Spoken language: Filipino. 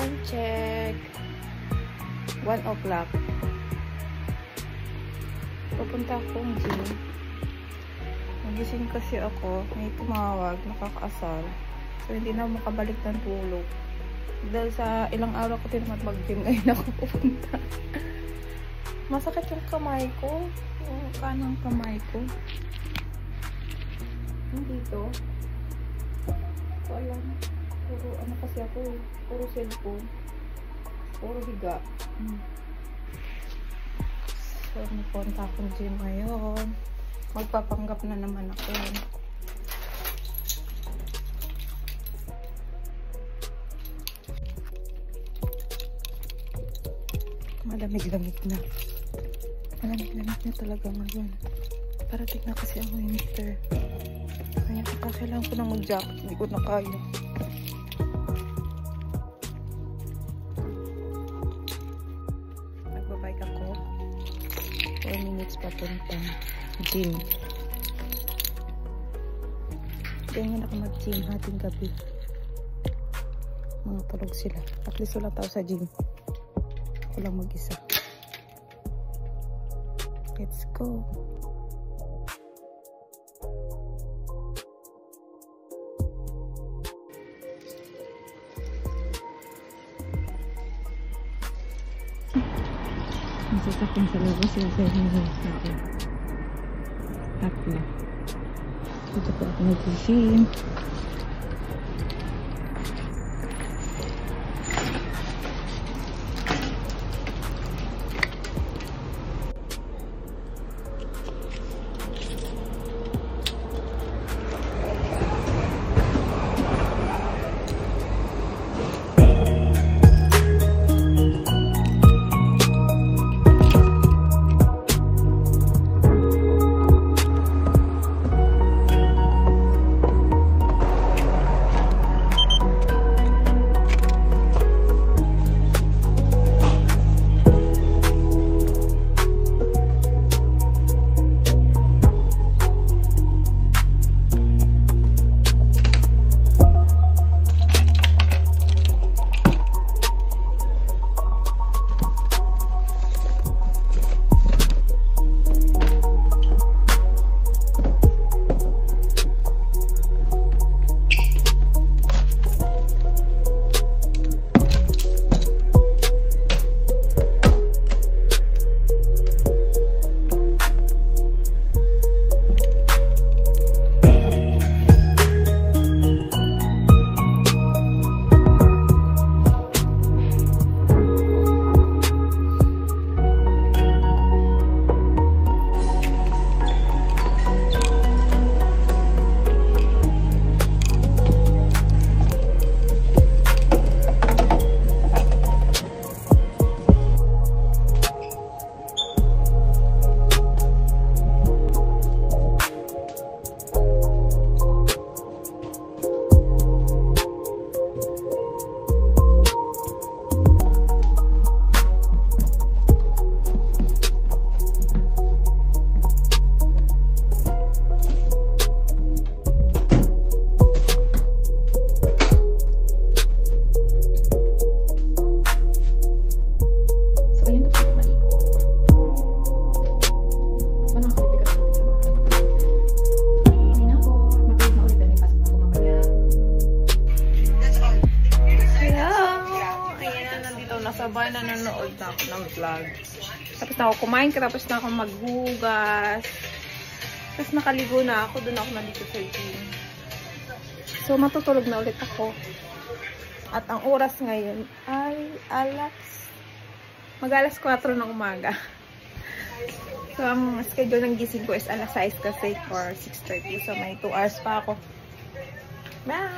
Time check. 1 o'clock. Pupunta akong gym. Nagising kasi ako. May tumawag. Nakakaasar. So, hindi na makabalik ng tulog. Dahil sa ilang araw ko din mag-gym ngayon ako pupunta. Masakit yung kamay ko. Yung kanang kamay ko. Dito. So, alam. Puro ano kasi ako. Puro cellphone. Puro higa. So, napunta akong gym ngayon. Magpapanggap na naman ako. Malamig-lamig na. Malamig-lamig na talaga ngayon. Parating na kasi ang winter. Kaya kailangan ko na mag-jacket. Hindi ko na kaya. Nagbabike ako. 4 minutes papunta. Gym. Ganyan ako mag-gym hating gabi. Mga tulog sila. At least wala tao sa gym. Ako lang mag-isa. Let's go. Masasakyan sa labas yung ganyan yung tao. Tatlo. Dito po ako nag-gym. Sabay na nanonood na ako ng vlog. Tapos na ako kumain, tapos na ako maghugas. Tapos nakaligo na ako, doon ako nandito sa gym. So matutulog na ulit ako. At ang oras ngayon ay mag-alas 4 ng umaga. So ang schedule ng gising ko is alas 6 kasi for 6:30. So may 2 hours pa ako. Bye!